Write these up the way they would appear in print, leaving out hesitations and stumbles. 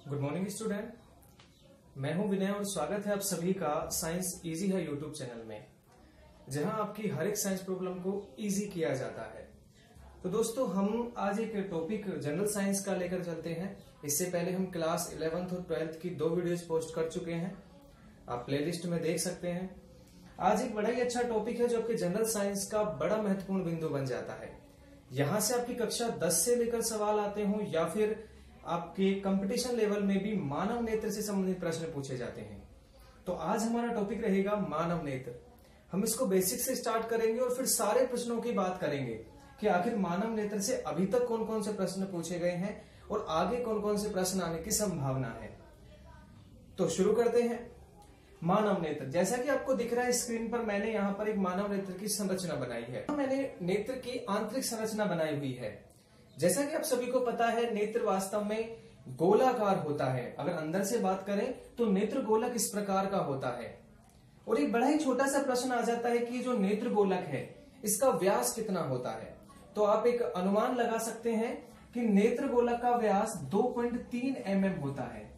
Good morning student. मैं हूं विनय और स्वागत है आप सभी का साइंस इजी है यूट्यूब चैनल में, जहां आपकी हर एक साइंस प्रॉब्लम को इजी किया जाता है। तो दोस्तों, हम आज एक टॉपिक जनरल साइंस का लेकर चलते हैं। इससे पहले हम क्लास 11th और 12th की 2 वीडियोस पोस्ट कर चुके हैं, आप प्लेलिस्ट में देख सकते हैं। आज एक बड़ा ही अच्छा टॉपिक है जो आपके जनरल साइंस का बड़ा महत्वपूर्ण बिंदु बन जाता है। यहां से आपकी कक्षा 10 से लेकर सवाल आते हो या फिर आपके कंपटीशन लेवल में भी मानव नेत्र से संबंधित प्रश्न पूछे जाते हैं। तो आज हमारा टॉपिक रहेगा मानव नेत्र। हम इसको बेसिक से स्टार्ट करेंगे और फिर सारे प्रश्नों की बात करेंगे कि आखिर मानव नेत्र से अभी तक कौन कौन से प्रश्न पूछे गए हैं और आगे कौन कौन से प्रश्न आने की संभावना है। तो शुरू करते हैं। मानव नेत्र, जैसा कि आपको दिख रहा है स्क्रीन पर, मैंने यहाँ पर एक मानव नेत्र की संरचना बनाई है। मैंने नेत्र की आंतरिक संरचना बनाई हुई है। जैसा कि आप सभी को पता है, नेत्र वास्तव में गोलाकार होता है। अगर अंदर से बात करें तो नेत्र गोलक इस प्रकार का होता है। और एक बड़ा ही छोटा सा प्रश्न आ जाता है कि जो नेत्र गोलक है इसका व्यास कितना होता है। तो आप एक अनुमान लगा सकते हैं कि नेत्र गोलक का व्यास 2.3 mm होता है,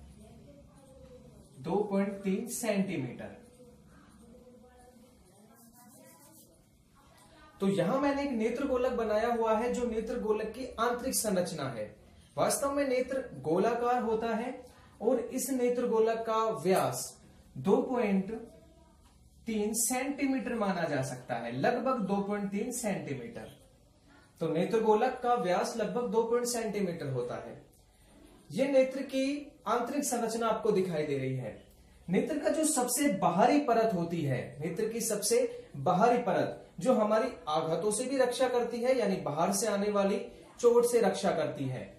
2.3 सेंटीमीटर। तो यहां मैंने एक नेत्र गोलक बनाया हुआ है जो नेत्र गोलक की आंतरिक संरचना है। वास्तव में नेत्र गोलाकार होता है और इस नेत्र गोलक का व्यास 2.3 सेंटीमीटर माना जा सकता है, लगभग 2.3 सेंटीमीटर। तो नेत्र गोलक का व्यास लगभग 2 सेंटीमीटर होता है। यह नेत्र की आंतरिक संरचना आपको दिखाई दे रही है। नेत्र का जो सबसे बाहरी परत होती है, नेत्र की सबसे बाहरी परत जो हमारी आघातों से भी रक्षा करती है, यानी बाहर से आने वाली चोट से रक्षा करती है,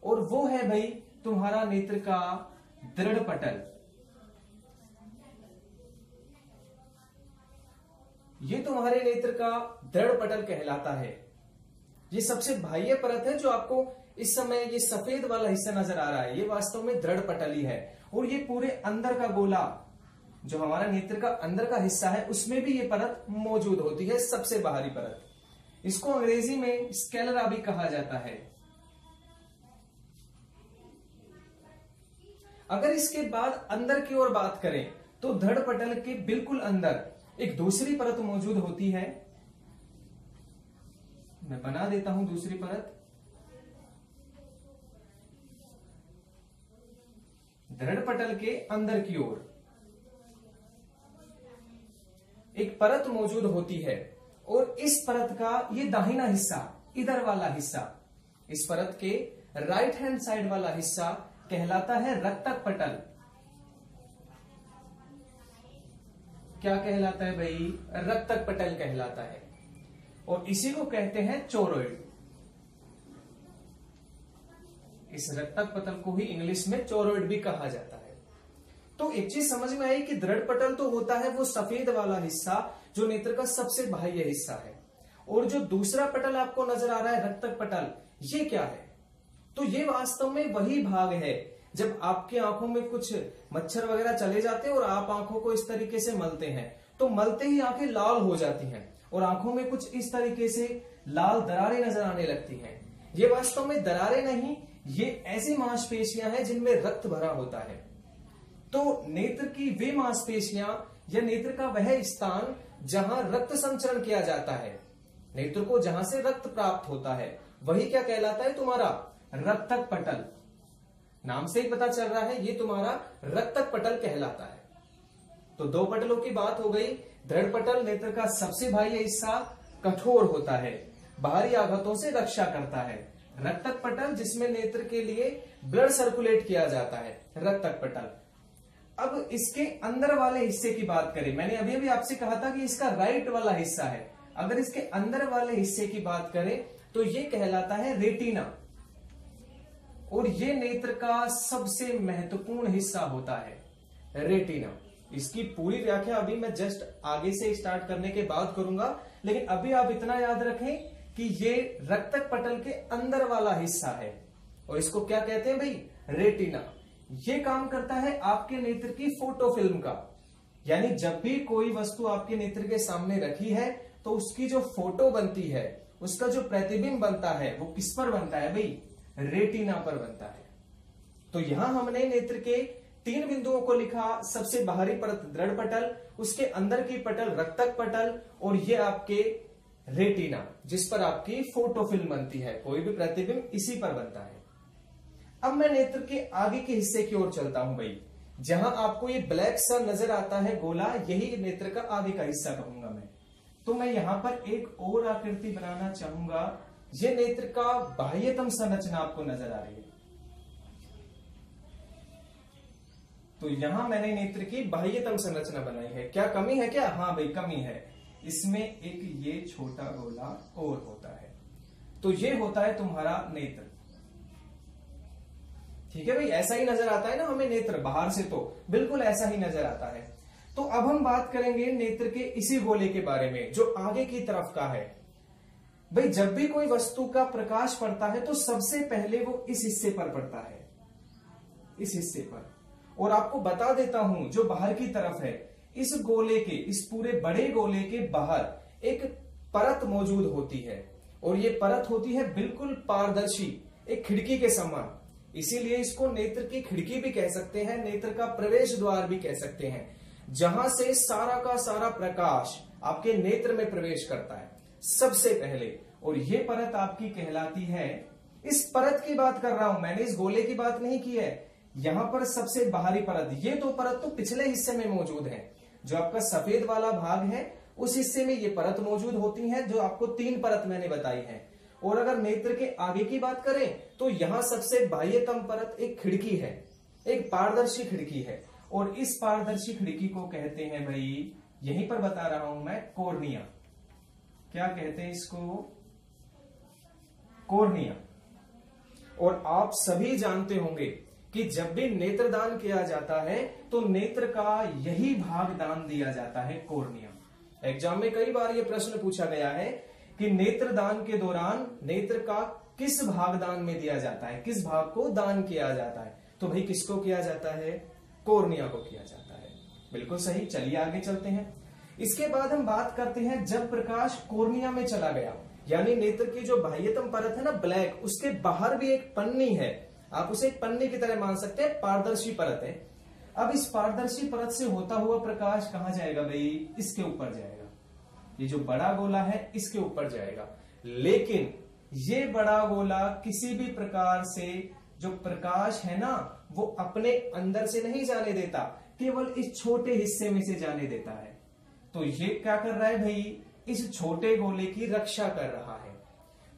और वो है भाई तुम्हारा नेत्र का दृढ़ पटल। ये तुम्हारे नेत्र का दृढ़ पटल कहलाता है। ये सबसे बाह्य परत है जो आपको इस समय ये सफेद वाला हिस्सा नजर आ रहा है, ये वास्तव में दृढ़ पटल ही है। और ये पूरे अंदर का गोला जो हमारा नेत्र का अंदर का हिस्सा है उसमें भी ये परत मौजूद होती है, सबसे बाहरी परत। इसको अंग्रेजी में स्क्लेरा भी कहा जाता है। अगर इसके बाद अंदर की ओर बात करें तो दृढ़ पटल के बिल्कुल अंदर एक दूसरी परत मौजूद होती है। मैं बना देता हूं दूसरी परत। दृढ़ पटल के अंदर की ओर एक परत मौजूद होती है और इस परत का ये दाहिना हिस्सा, इधर वाला हिस्सा, इस परत के राइट हैंड साइड वाला हिस्सा कहलाता है रक्तक पटल। क्या कहलाता है भाई? रक्तक पटल कहलाता है। और इसी को कहते हैं चोरॉइड। इस रक्तक पटल को ही इंग्लिश में चोरॉइड भी कहा जाता है। तो एक चीज समझ में आई कि दृढ़ पटल तो होता है वो सफेद वाला हिस्सा जो नेत्र का सबसे बाह्य हिस्सा है, और जो दूसरा पटल आपको नजर आ रहा है रक्तक पटल, ये क्या है? तो ये वास्तव में वही भाग है जब आपकी आंखों में कुछ मच्छर वगैरह चले जाते हैं और आप आंखों को इस तरीके से मलते हैं, तो मलते ही आंखें लाल हो जाती हैं और आंखों में कुछ इस तरीके से लाल दरारें नजर आने लगती हैं। ये वास्तव में दरारें नहीं, ये ऐसी मांसपेशियां हैं जिनमें रक्त भरा होता है। तो नेत्र की वे मांसपेशियां या नेत्र का वह स्थान जहां रक्त संचरण किया जाता है, नेत्र को जहां से रक्त प्राप्त होता है, वही क्या कहलाता है? तुम्हारा रक्तक पटल। नाम से ही पता चल रहा है ये तुम्हारा रक्तक पटल कहलाता है। तो 2 पटलों की बात हो गई। दृढ़ पटल नेत्र का सबसे बाह्य हिस्सा, कठोर होता है, बाहरी आघातों से रक्षा करता है। रक्तक पटल जिसमें नेत्र के लिए ब्लड सर्कुलेट किया जाता है, रक्तक पटल। अब इसके अंदर वाले हिस्से की बात करें, मैंने अभी अभी आपसे कहा था कि इसका राइट वाला हिस्सा है। अगर इसके अंदर वाले हिस्से की बात करें तो ये कहलाता है रेटिना, और ये नेत्र का सबसे महत्वपूर्ण हिस्सा होता है, रेटिना। इसकी पूरी व्याख्या अभी मैं जस्ट आगे से स्टार्ट करने के बाद करूंगा, लेकिन अभी आप इतना याद रखें कि ये रक्तक पटल के अंदर वाला हिस्सा है और इसको क्या कहते हैं भाई? रेटिना। ये काम करता है आपके नेत्र की फोटो फिल्म का, यानी जब भी कोई वस्तु आपके नेत्र के सामने रखी है तो उसकी जो फोटो बनती है, उसका जो प्रतिबिंब बनता है वो किस पर बनता है भाई? रेटिना पर बनता है। तो यहां हमने नेत्र के 3 बिंदुओं को लिखा। सबसे बाहरी परत दृढ़ पटल, उसके अंदर की पटल रक्तक पटल, और ये आपके रेटिना, जिस पर आपकी फोटोफिल्म बनती है। कोई भी प्रतिबिंब इसी पर बनता है। अब मैं नेत्र के आगे के हिस्से की ओर चलता हूं भाई। जहां आपको ये ब्लैक सा नजर आता है गोला, यही नेत्र का आगे का हिस्सा कहूंगा मैं। तो मैं यहां पर एक और आकृति बनाना चाहूंगा। ये नेत्र का बाह्यतम संरचना आपको नजर आ रही है। तो यहां मैंने नेत्र की बाह्यतम संरचना बनाई है। क्या कमी है क्या? हाँ भाई कमी है। इसमें एक ये छोटा गोला और होता है। तो ये होता है तुम्हारा नेत्र। ठीक है भाई, ऐसा ही नजर आता है ना हमें नेत्र बाहर से, तो बिल्कुल ऐसा ही नजर आता है। तो अब हम बात करेंगे नेत्र के इसी गोले के बारे में जो आगे की तरफ का है। भाई जब भी कोई वस्तु का प्रकाश पड़ता है तो सबसे पहले वो इस हिस्से पर पड़ता है, इस हिस्से पर। और आपको बता देता हूं जो बाहर की तरफ है, इस गोले के, इस पूरे बड़े गोले के बाहर एक परत मौजूद होती है, और ये परत होती है बिल्कुल पारदर्शी, एक खिड़की के समान। इसीलिए इसको नेत्र की खिड़की भी कह सकते हैं, नेत्र का प्रवेश द्वार भी कह सकते हैं, जहां से सारा का सारा प्रकाश आपके नेत्र में प्रवेश करता है सबसे पहले। और ये परत आपकी कहलाती है, इस परत की बात कर रहा हूं मैंने, इस गोले की बात नहीं की है। यहां पर सबसे बाहरी परत, ये तो परत तो पिछले हिस्से में मौजूद है। जो आपका सफेद वाला भाग है उस हिस्से में ये परत मौजूद होती है, जो आपको 3 परत मैंने बताई है। और अगर नेत्र के आगे की बात करें तो यहां सबसे बाह्यतम परत एक खिड़की है, एक पारदर्शी खिड़की है। और इस पारदर्शी खिड़की को कहते हैं भाई, यहीं पर बता रहा हूं मैं, कॉर्निया। क्या कहते हैं इसको? कॉर्निया। और आप सभी जानते होंगे कि जब भी नेत्रदान किया जाता है तो नेत्र का यही भाग दान दिया जाता है, कॉर्निया। एग्जाम में कई बार यह प्रश्न पूछा गया है कि नेत्रदान के दौरान नेत्र का किस भाग दान में दिया जाता है, किस भाग को दान किया जाता है। तो भाई किसको किया जाता है? कॉर्निया को किया जाता है। बिल्कुल सही। चलिए आगे चलते हैं। इसके बाद हम बात करते हैं जब प्रकाश कॉर्निया में चला गया, यानी नेत्र की जो बाह्यतम परत है ना ब्लैक, उसके बाहर भी एक पन्नी है, आप उसे एक पन्नी की तरह मान सकते हैं, पारदर्शी परत है। अब इस पारदर्शी परत से होता हुआ प्रकाश कहां जाएगा भाई? इसके ऊपर जाएगा। ये जो बड़ा गोला है इसके ऊपर जाएगा। लेकिन ये बड़ा गोला किसी भी प्रकार से जो प्रकाश है ना वो अपने अंदर से नहीं जाने देता, केवल इस छोटे हिस्से में से जाने देता है। तो ये क्या कर रहा है भाई? इस छोटे गोले की रक्षा कर रहा है।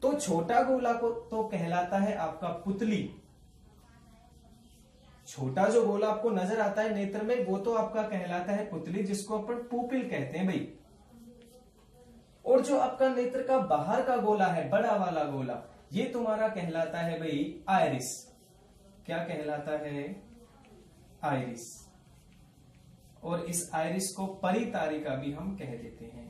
तो छोटा गोला को तो कहलाता है आपका पुतली। छोटा जो गोला आपको नजर आता है नेत्र में वो तो आपका कहलाता है पुतली, जिसको अपन पुपिल कहते हैं भाई। और जो आपका नेत्र का बाहर का गोला है, बड़ा वाला गोला, ये तुम्हारा कहलाता है भाई आइरिस। क्या कहलाता है? आइरिस। और इस आइरिस को परितारिका भी हम कह देते हैं।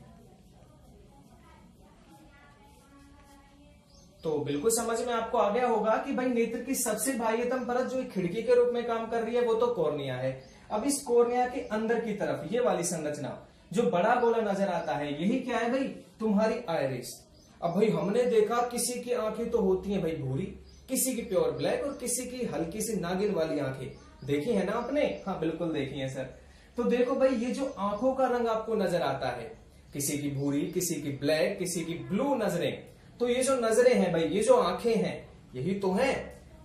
तो बिल्कुल समझ में आपको आ गया होगा कि भाई नेत्र की सबसे बाह्यतम परत जो एक खिड़की के रूप में काम कर रही है वो तो कॉर्निया है। अब इस कॉर्निया के अंदर की तरफ ये वाली संरचना, जो बड़ा गोला नजर आता है, यही क्या है भाई? तुम्हारी आइरिस। अब भाई हमने देखा किसी की आंखें तो होती हैं भाई भूरी, किसी की प्योर ब्लैक, और किसी की हल्की सी नागिन वाली आंखें। देखी है ना आपने? हाँ बिल्कुल देखी है सर। तो देखो भाई ये जो आंखों का रंग आपको नजर आता है, किसी की भूरी, किसी की ब्लैक, किसी की ब्लू नजरें, तो ये जो नजरें हैं भाई, ये जो आंखें हैं, यही तो है।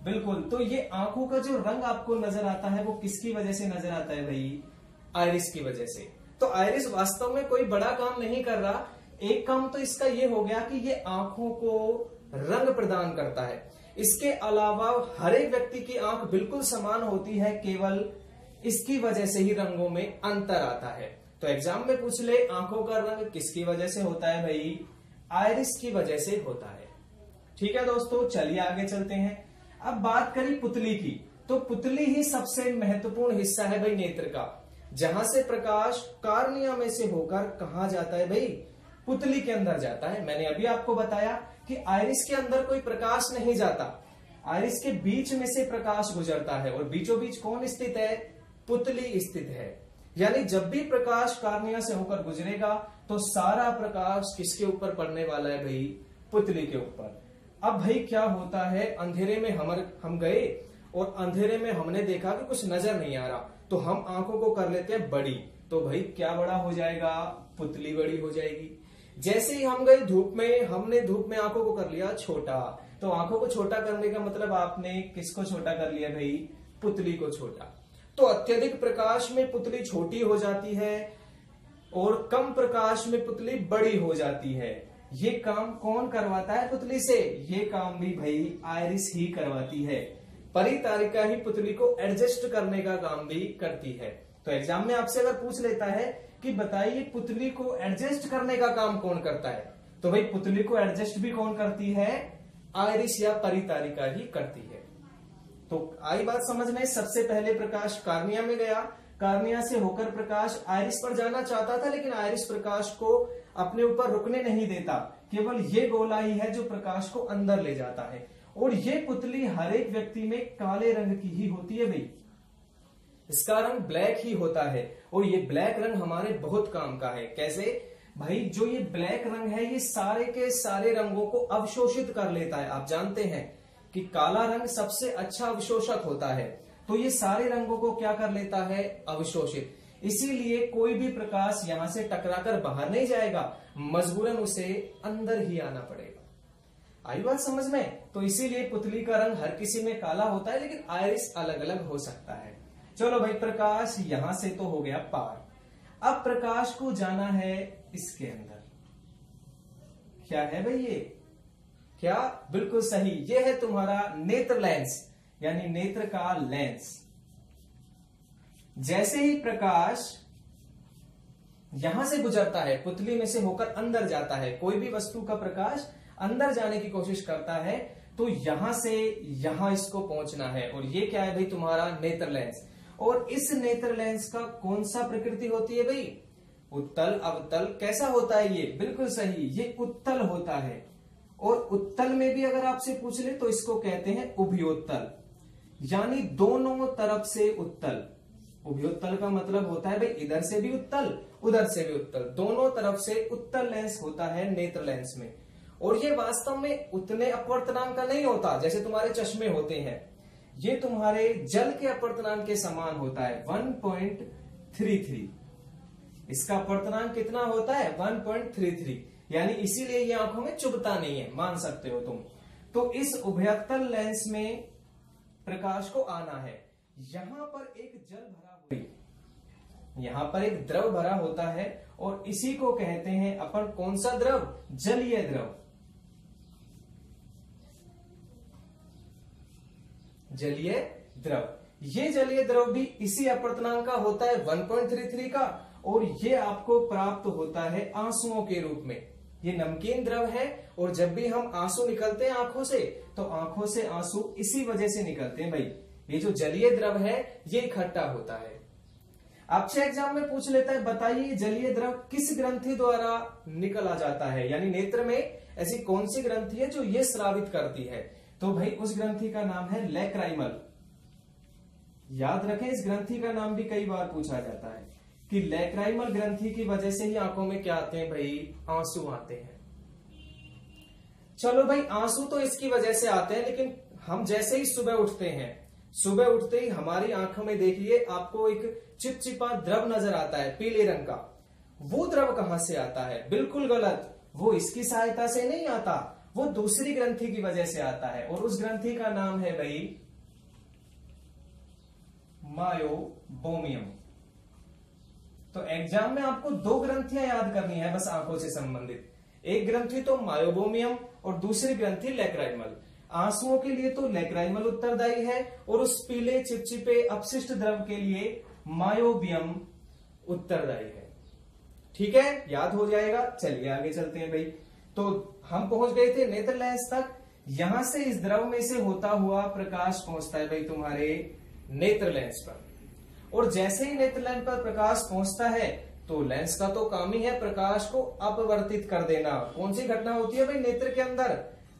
बिल्कुल। तो ये आंखों का जो रंग आपको नजर आता है वो किसकी वजह से नजर आता है भाई? आइरिस की वजह से। तो आइरिस वास्तव में कोई बड़ा काम नहीं कर रहा। एक काम तो इसका ये हो गया कि ये आंखों को रंग प्रदान करता है। इसके अलावा हर एक व्यक्ति की आंख बिल्कुल समान होती है, केवल इसकी वजह से ही रंगों में अंतर आता है। तो एग्जाम में पूछ ले आंखों का रंग किसकी वजह से होता है भाई? आइरिस की वजह से होता है। ठीक है दोस्तों, चलिए आगे चलते हैं। अब बात करी पुतली की, तो पुतली ही सबसे महत्वपूर्ण हिस्सा है भाई नेत्र का, जहां से प्रकाश कॉर्निया में से होकर कहां जाता है भाई? पुतली के अंदर जाता है। मैंने अभी आपको बताया कि आइरिस के अंदर कोई प्रकाश नहीं जाता, आइरिस के बीच में से प्रकाश गुजरता है। और बीचों बीच कौन स्थित है? पुतली स्थित है। यानी जब भी प्रकाश कॉर्निया से होकर गुजरेगा तो सारा प्रकाश किसके ऊपर पड़ने वाला है भाई? पुतली के ऊपर। अब भाई क्या होता है, अंधेरे में हम गए और अंधेरे में हमने देखा कि कुछ नजर नहीं आ रहा, तो हम आंखों को कर लेते हैं बड़ी, तो भाई क्या बड़ा हो जाएगा, पुतली बड़ी हो जाएगी। जैसे ही हम गए धूप में, हमने धूप में आंखों को कर लिया छोटा, तो आंखों को छोटा करने का मतलब आपने किसको छोटा कर लिया भाई, पुतली को छोटा। तो अत्यधिक प्रकाश में पुतली छोटी हो जाती है और कम प्रकाश में पुतली बड़ी हो जाती है। ये काम कौन करवाता है पुतली से, ये काम भी भाई आयरिस ही करवाती है। परितारिका ही पुतली को एडजस्ट करने का काम भी करती है। तो एग्जाम में आपसे अगर पूछ लेता है कि बताइए पुतली को एडजस्ट करने का काम कौन करता है, तो भाई पुतली को एडजस्ट भी कौन करती है, आयरिस या परितारिका ही करती है। तो आई बात समझ में। सबसे पहले प्रकाश कार्निया में गया, कार्निया से होकर प्रकाश आयरिस पर जाना चाहता था, लेकिन आयरिस प्रकाश को अपने ऊपर रुकने नहीं देता। केवल ये गोला ही है जो प्रकाश को अंदर ले जाता है। और ये पुतली हर एक व्यक्ति में काले रंग की ही होती है भाई, इसका रंग ब्लैक ही होता है। और ये ब्लैक रंग हमारे बहुत काम का है। कैसे भाई, जो ये ब्लैक रंग है ये सारे के सारे रंगों को अवशोषित कर लेता है। आप जानते हैं कि काला रंग सबसे अच्छा अवशोषक होता है, तो ये सारे रंगों को क्या कर लेता है, अवशोषित। इसीलिए कोई भी प्रकाश यहां से टकराकर बाहर नहीं जाएगा, मजबूरन उसे अंदर ही आना पड़ेगा। आई बात समझ में। तो इसीलिए पुतली का रंग हर किसी में काला होता है, लेकिन आयरिस अलग अलग हो सकता है। चलो भाई, प्रकाश यहां से तो हो गया पार। अब प्रकाश को जाना है इसके अंदर। क्या है भाई ये, क्या, बिल्कुल सही, ये है तुम्हारा नेत्र लेंस, यानी नेत्र का लेंस। जैसे ही प्रकाश यहां से गुजरता है, पुतली में से होकर अंदर जाता है, कोई भी वस्तु का प्रकाश अंदर जाने की कोशिश करता है, तो यहां से यहां इसको पहुंचना है। और ये क्या है भाई, तुम्हारा नेत्र लेंस। और इस नेत्र लेंस का कौन सा प्रकृति होती है भाई, उत्तल अवतल। कैसा होता है ये, बिल्कुल सही, ये उत्तल होता है। और उत्तल में भी अगर आपसे पूछ ले तो इसको कहते हैं उभयोत्तल, यानी दोनों तरफ से उत्तल। उभयोत्तल का मतलब होता है भाई इधर से भी उत्तल, उधर से भी उत्तल, दोनों तरफ से उत्तल लेंस होता है नेत्र लेंस में। और ये वास्तव में उतने अपवर्तनांक का नहीं होता जैसे तुम्हारे चश्मे होते हैं, ये तुम्हारे जल के अपवर्तनांक के समान होता है, 1.33। इसका अपवर्तनांक कितना होता है, 1.33, यानी इसीलिए ये आंखों में चुभता नहीं है, मान सकते हो तुम। तो इस उभयतल लेंस में प्रकाश को आना है। यहां पर एक जल भरा हुआ, यहां पर एक द्रव भरा होता है, और इसी को कहते हैं अपन कौन सा द्रव, जलीय द्रव। जलीय द्रव, ये जलीय द्रव भी इसी अपवर्तनांक का होता है 1.33 का, और ये आपको प्राप्त होता है आंसुओं के रूप में। ये नमकीन द्रव है, और जब भी हम आंसू निकलते हैं आंखों से, तो आंखों से आंसू इसी वजह से निकलते हैं भाई। ये जो जलीय द्रव है ये इकट्ठा होता है। आपसे एग्जाम में पूछ लेता है, बताइए जलीय द्रव किस ग्रंथि द्वारा निकल आ जाता है, यानी नेत्र में ऐसी कौन सी ग्रंथि है जो ये स्रावित करती है, तो भाई उस ग्रंथि का नाम है लैक्राइमल। याद रखें, इस ग्रंथि का नाम भी कई बार पूछा जाता है कि लैक्राइमल ग्रंथि की वजह से ही आंखों में क्या आते हैं भाई, आंसू आते हैं। चलो भाई, आंसू तो इसकी वजह से आते हैं, लेकिन हम जैसे ही सुबह उठते हैं, सुबह उठते ही हमारी आंखों में देखिए आपको एक चिपचिपा द्रव नजर आता है पीले रंग का। वो द्रव कहां से आता है, बिल्कुल गलत, वो इसकी सहायता से नहीं आता, वो दूसरी ग्रंथि की वजह से आता है, और उस ग्रंथि का नाम है भाई मायोबोमियम। तो एग्जाम में आपको दो ग्रंथियां याद करनी है बस आंखों से संबंधित, एक ग्रंथि तो मायोबोमियम और दूसरी ग्रंथि लैक्राइमल। आंसुओं के लिए तो लैक्राइमल उत्तरदायी है, और उस पीले चिपचिपे अपशिष्ट द्रव के लिए मायोबियम उत्तरदायी है। ठीक है, याद हो जाएगा। चलिए आगे चलते हैं भाई। तो हम पहुंच गए थे नेत्र लेंस तक। यहां से इस द्रव में से होता हुआ प्रकाश पहुंचता है भाई तुम्हारे नेत्र लेंस पर, और जैसे ही नेत्र लेंस पर प्रकाश पहुंचता है तो लेंस का तो काम ही है प्रकाश को अपवर्तित कर देना। कौन सी घटना होती है भाई नेत्र के अंदर,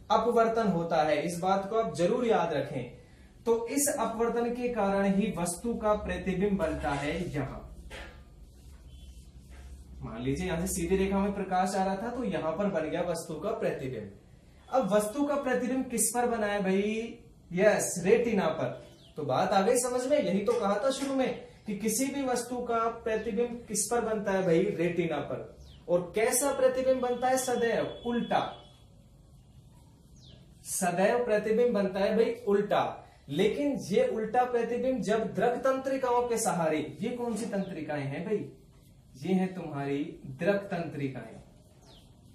अपवर्तन होता है, इस बात को आप जरूर याद रखें। तो इस अपवर्तन के कारण ही वस्तु का प्रतिबिंब बनता है। यहां मान लीजिए यहां से सीधी रेखा में प्रकाश आ रहा था, तो यहां पर बन गया वस्तु का प्रतिबिंब। अब वस्तु का प्रतिबिंब किस पर बना है भाई, यस, रेटिना पर। तो बात आ गई समझ में। यही तो कहा था शुरू में कि किसी भी वस्तु का प्रतिबिंब किस पर बनता है भाई, रेटिना पर। और कैसा प्रतिबिंब बनता है, सदैव उल्टा। सदैव प्रतिबिंब बनता है भाई उल्टा। लेकिन ये उल्टा प्रतिबिंब जब दृक तंत्रिकाओं के सहारे, ये कौन सी तंत्रिकाएं हैं भाई, ये है तुम्हारी दृक तंत्रिकाएं।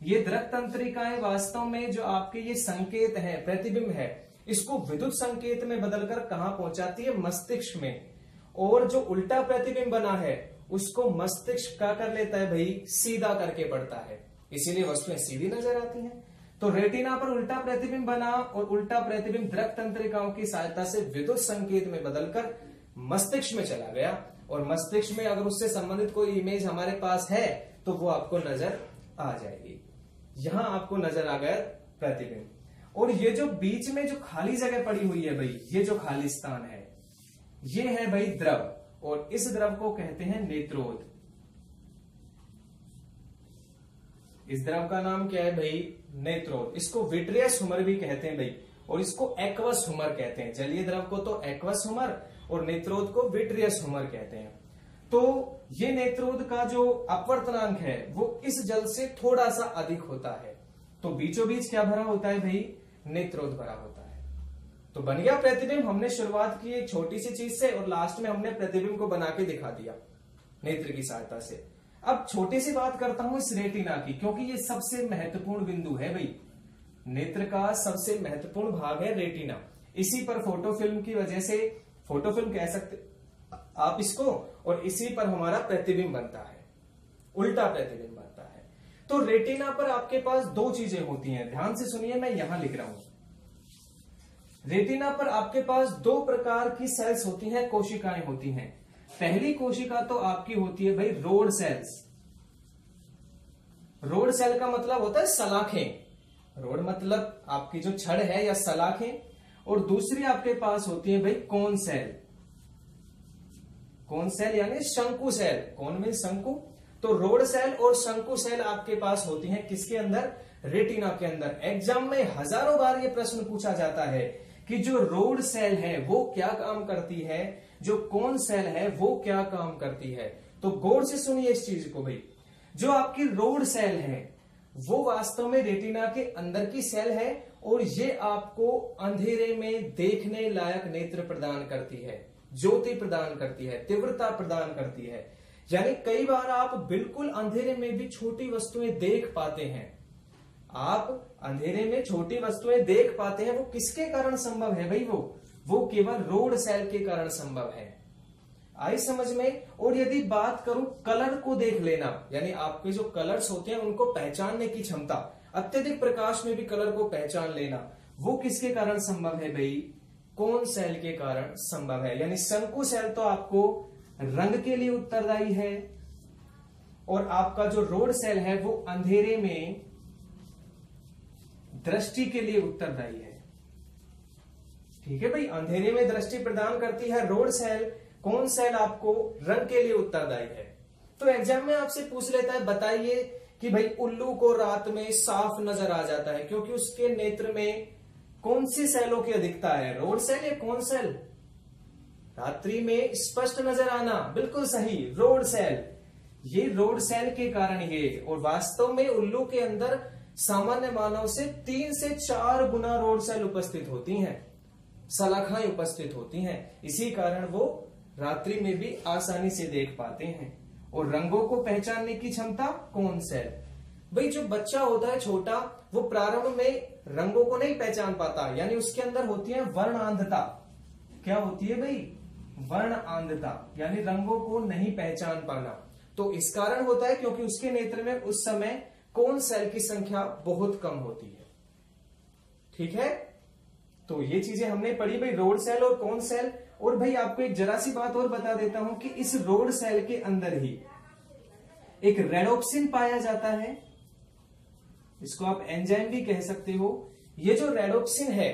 ये दृक तंत्रिकाएं वास्तव में जो आपके ये संकेत है, प्रतिबिंब है, इसको विद्युत संकेत में बदलकर कहां पहुंचाती है, मस्तिष्क में। और जो उल्टा प्रतिबिंब बना है उसको मस्तिष्क क्या कर लेता है भाई, सीधा करके पड़ता है, इसीलिए वस्तुएं सीधी नजर आती हैं। तो रेटिना पर उल्टा प्रतिबिंब बना और उल्टा प्रतिबिंब दृक तंत्रिकाओं की सहायता से विद्युत संकेत में बदलकर मस्तिष्क में चला गया। और मस्तिष्क में अगर उससे संबंधित कोई इमेज हमारे पास है तो वो आपको नजर आ जाएगी। यहां आपको नजर आ गया प्रतिबिंब। और ये जो बीच में जो खाली जगह पड़ी हुई है भाई, ये जो खाली स्थान है, ये है भाई द्रव, और इस द्रव को कहते हैं नेत्रोद। इस द्रव का नाम क्या है भाई, नेत्रोद। इसको विट्रियस ह्यूमर भी कहते हैं भाई, और इसको एक्वस ह्यूमर कहते हैं। जलीय द्रव को तो एक्वस ह्यूमर और नेत्रोद को विट्रियस ह्यूमर कहते हैं। तो ये नेत्रोद का जो अपवर्तनांक है वो इस जल से थोड़ा सा अधिक होता है। तो बीचों बीच क्या भरा होता है भाई, नेत्रोद भरा होता है। तो बन गया प्रतिबिंब। हमने शुरुआत की एक छोटी सी चीज से और लास्ट में हमने प्रतिबिंब को बना के दिखा दिया नेत्र की सहायता से। अब छोटी सी बात करता हूं इस रेटिना की, क्योंकि ये सबसे महत्वपूर्ण बिंदु है भाई। नेत्र का सबसे महत्वपूर्ण भाग है रेटिना। इसी पर फोटोफिल्म की वजह से, फोटोफिल्म कह सकते आप इसको, और इसी पर हमारा प्रतिबिंब बनता है, उल्टा प्रतिबिंब बनता है। तो रेटिना पर आपके पास दो चीजें होती हैं, ध्यान से सुनिए, मैं यहां लिख रहा हूं। रेटिना पर आपके पास दो प्रकार की सेल्स होती हैं, कोशिकाएं होती हैं। पहली कोशिका तो आपकी होती है भाई रोड सेल्स। रोड सेल का मतलब होता है सलाखें। रोड मतलब आपकी जो छड़ है या सलाखें। और दूसरी आपके पास होती है भाई कोन सेल। कोन सेल यानी शंकु सेल। कोन में शंकु, तो रोड सेल और शंकु सेल आपके पास होती हैं किसके अंदर, रेटिना के अंदर। एग्जाम में हजारों बार ये प्रश्न पूछा जाता है कि जो रोड सेल है वो क्या काम करती है, जो कोन सेल है वो क्या काम करती है। तो गौर से सुनिए इस चीज को भाई। जो आपकी रोड सेल है वो वास्तव में रेटिना के अंदर की सेल है, और ये आपको अंधेरे में देखने लायक नेत्र प्रदान करती है, ज्योति प्रदान करती है, तीव्रता प्रदान करती है। यानी कई बार आप बिल्कुल अंधेरे में भी छोटी वस्तुएं देख पाते हैं। आप अंधेरे में छोटी वस्तुएं देख पाते हैं, वो किसके कारण संभव है भाई, वो केवल रोड सेल के कारण संभव है। आई समझ में। और यदि बात करूं कलर को देख लेना, यानी आपके जो कलर्स होते हैं उनको पहचानने की क्षमता, अत्यधिक प्रकाश में भी कलर को पहचान लेना, वो किसके कारण संभव है भाई, कोन सेल के कारण संभव है। यानी शंकु सेल तो आपको रंग के लिए उत्तरदायी है, और आपका जो रोड सेल है वो अंधेरे में दृष्टि के लिए उत्तरदायी है। ठीक है भाई, अंधेरे में दृष्टि प्रदान करती है रोड सेल, कोन सेल आपको रंग के लिए उत्तरदायी है। तो एग्जाम में आपसे पूछ लेता है, बताइए कि भाई उल्लू को रात में साफ नजर आ जाता है क्योंकि उसके नेत्र में कौन सी सेलों की अधिकता है, रोड सेल या कोन सेल। रात्रि में स्पष्ट नजर आना, बिल्कुल सही, रोड सेल। ये रोड सेल के कारण ये, और वास्तव में उल्लू के अंदर सामान्य मानव से 3 से 4 गुना रोड सेल उपस्थित होती हैं, सलाखाएं उपस्थित होती हैं। इसी कारण वो रात्रि में भी आसानी से देख पाते हैं। और रंगों को पहचानने की क्षमता कोन सेल। भाई जो बच्चा होता है छोटा, वो प्रारंभ में रंगों को नहीं पहचान पाता, यानी उसके अंदर होती है वर्णांधता। क्या होती है भाई, वर्णांधता, यानी रंगों को नहीं पहचान पाना। तो इस कारण होता है क्योंकि उसके नेत्र में उस समय कोन सेल की संख्या बहुत कम होती है। ठीक है, तो ये चीजें हमने पढ़ी भाई, रोड सेल और कोन सेल। और भाई आपको एक जरा सी बात और बता देता हूं कि इस रोड सेल के अंदर ही एक रेडोप्सिन पाया जाता है, इसको आप एंजाइम भी कह सकते हो। ये जो रेडोप्सिन है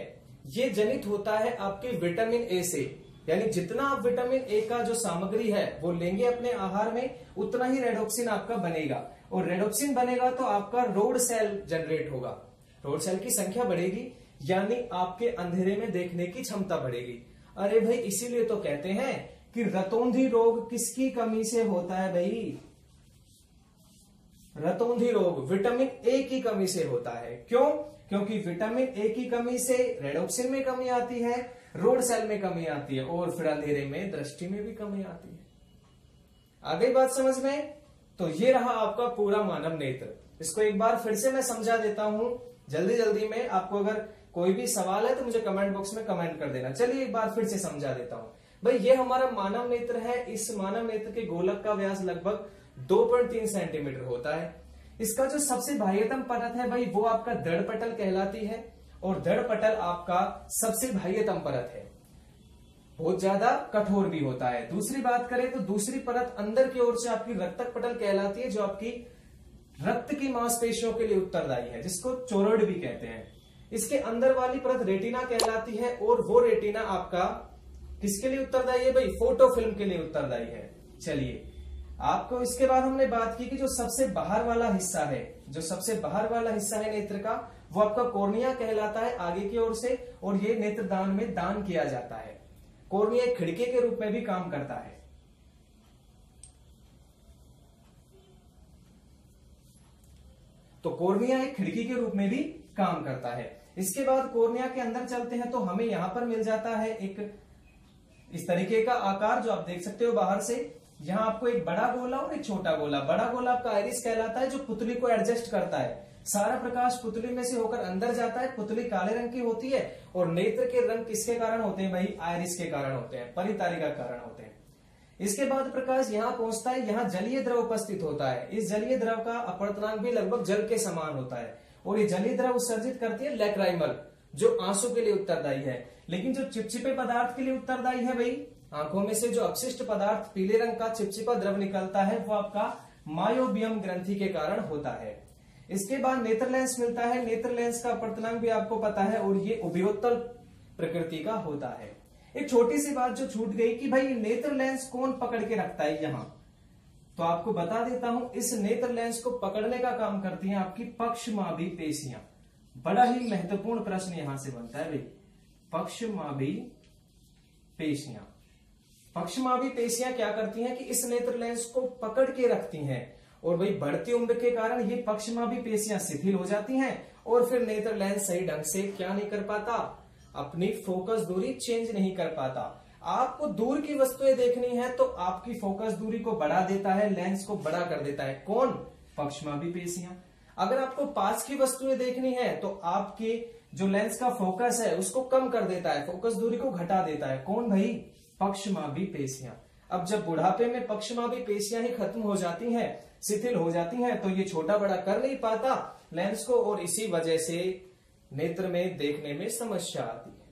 ये जनित होता है आपके विटामिन ए से, यानी जितना आप विटामिन ए का जो सामग्री है वो लेंगे अपने आहार में, उतना ही रेडोप्सिन आपका बनेगा। और रेडोप्सिन बनेगा तो आपका रोड सेल जनरेट होगा, रोड सेल की संख्या बढ़ेगी, यानी आपके अंधेरे में देखने की क्षमता बढ़ेगी। अरे भाई इसीलिए तो कहते हैं कि रतौंधी रोग किसकी कमी से होता है भाई? रतौंधी रोग विटामिन ए की कमी से होता है। क्यों? क्योंकि विटामिन ए की कमी से रेडोप्सिन में कमी आती है, रोड सेल में कमी आती है और फिर अंधेरे में दृष्टि में भी कमी आती है। आ गई बात समझ में? तो ये रहा आपका पूरा मानव नेत्र। इसको एक बार फिर से मैं समझा देता हूं जल्दी जल्दी में। आपको अगर कोई भी सवाल है तो मुझे कमेंट बॉक्स में कमेंट कर देना। चलिए एक बार फिर से समझा देता हूं। भाई ये हमारा मानव नेत्र है। इस मानव नेत्र के गोलक का व्यास लगभग 2.3 सेंटीमीटर होता है। इसका जो सबसे बाह्यतम परत है भाई वो आपका दृढ़ पटल कहलाती है और दृढ़ पटल आपका सबसे बाह्यतम परत है। बहुत ज्यादा कठोर भी होता है। दूसरी बात करें तो दूसरी परत अंदर की ओर से आपकी रक्तक पटल कहलाती है, जो आपकी रक्त की मांसपेशियों के लिए उत्तरदायी है, जिसको चोरोइड भी कहते हैं। इसके अंदर वाली परत रेटिना कहलाती है और वो रेटिना आपका किसके लिए उत्तरदायी है भाई? फोटो फिल्म के लिए उत्तरदायी है। चलिए आपको इसके बाद हमने बात की कि जो सबसे बाहर वाला हिस्सा है, जो सबसे बाहर वाला हिस्सा है नेत्र का, वो आपका कॉर्निया कहलाता है आगे की ओर से, और ये नेत्रदान में दान किया जाता है। कॉर्निया एक खिड़की के रूप में भी काम करता है। तो कॉर्निया एक खिड़की के रूप में भी काम करता है। इसके बाद कॉर्निया के अंदर चलते हैं तो हमें यहां पर मिल जाता है एक इस तरीके का आकार जो आप देख सकते हो बाहर से। यहाँ आपको एक बड़ा गोला और एक छोटा गोला। बड़ा गोला आपका आइरिस कहलाता है, जो पुतली को एडजस्ट करता है। सारा प्रकाश पुतली में से होकर अंदर जाता है। पुतली काले रंग की होती है और नेत्र के रंग किसके कारण होते हैं भाई? आइरिस के कारण होते हैं, परितारिका कारण होते हैं। इसके बाद प्रकाश यहाँ पहुंचता है, यहाँ जलीय द्रव उपस्थित होता है। इस जलीय द्रव का अपवर्तनांक भी लगभग जल के समान होता है और ये जलीय द्रव उत्सर्जित करती है लैक्राइमल, जो आंसू के लिए उत्तरदायी है। लेकिन जो चिपचिपे पदार्थ के लिए उत्तरदायी है भाई, आंखों में से जो अपशिष्ट पदार्थ पीले रंग का चिपचिपा द्रव निकलता है, वो आपका मायोबियम ग्रंथि के कारण होता है। इसके बाद नेत्र लेंस मिलता है। नेत्र लेंस का अपवर्तनांक भी आपको पता है और ये उभयोत्तल प्रकृति का होता है। एक छोटी सी बात जो छूट गई कि भाई नेत्र लेंस कौन पकड़ के रखता है यहां, तो आपको बता देता हूं। इस नेत्र लेंस को पकड़ने का काम करती हैं आपकी पक्षमाभी पेशियां। बड़ा ही महत्वपूर्ण प्रश्न यहां से बनता है भाई, पक्षमाभी पेशियां। पक्षमाभी पेशियां क्या करती हैं कि इस नेत्र लेंस को पकड़ के रखती हैं और भाई बढ़ती उम्र के कारण ये पक्षमाभी पेशियां शिथिल हो जाती हैं और फिर नेत्र लेंस सही ढंग से क्या नहीं कर पाता? अपनी फोकस दूरी चेंज नहीं कर पाता। आपको दूर की वस्तुएं देखनी है तो आपकी फोकस दूरी को बढ़ा देता है, लेंस को बड़ा कर देता है। कौन? पक्षमाभी पेशियां। अगर आपको पास की वस्तुएं देखनी है तो आपके जो लेंस का फोकस है उसको कम कर देता है, फोकस दूरी को घटा देता है। कौन भाई? पक्षमाभी पेशियां। अब जब बुढ़ापे में पक्षमाभी पेशियां ही खत्म हो जाती हैं, शिथिल हो जाती हैं, तो ये छोटा बड़ा कर नहीं पाता लेंस को और इसी वजह से नेत्र में देखने में समस्या आती है।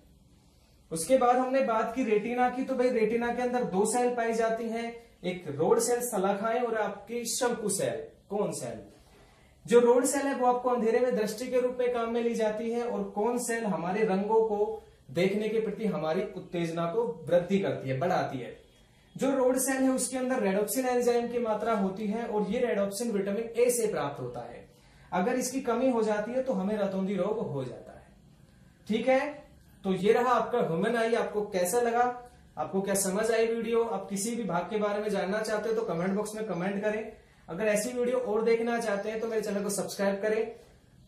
उसके बाद हमने बात की रेटिना की। तो भाई रेटिना के अंदर दो सेल पाई जाती हैं, एक रोड सेल शलाखाएं और आपकी शंकु सेल, कोन सेल। जो रोड सेल है वो आपको अंधेरे में दृष्टि के रूप में काम में ली जाती है और कोन सेल हमारे रंगों को देखने के प्रति हमारी उत्तेजना को वृद्धि करती है, बढ़ाती है। जो रोड सेल है उसके अंदर रेडोप्सिन एंजाइम की मात्रा होती है और ये रेडोप्सिन विटामिन ए से प्राप्त होता है। अगर इसकी कमी हो जाती है तो हमें रतौंधी रोग हो जाता है। ठीक है, तो ये रहा आपका ह्यूमन आई। आपको कैसा लगा? आपको क्या समझ आई वीडियो? आप किसी भी भाग के बारे में जानना चाहते हो तो कमेंट बॉक्स में कमेंट करें। अगर ऐसी वीडियो और देखना चाहते हैं तो मेरे चैनल को सब्सक्राइब करें।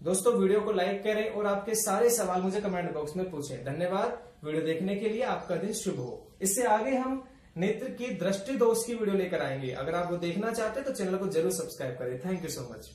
दोस्तों वीडियो को लाइक करें और आपके सारे सवाल मुझे कमेंट बॉक्स में पूछें। धन्यवाद वीडियो देखने के लिए। आपका दिन शुभ हो। इससे आगे हम नेत्र की दृष्टि दोष की वीडियो लेकर आएंगे। अगर आप वो देखना चाहते हैं तो चैनल को जरूर सब्सक्राइब करें। Thank you so much.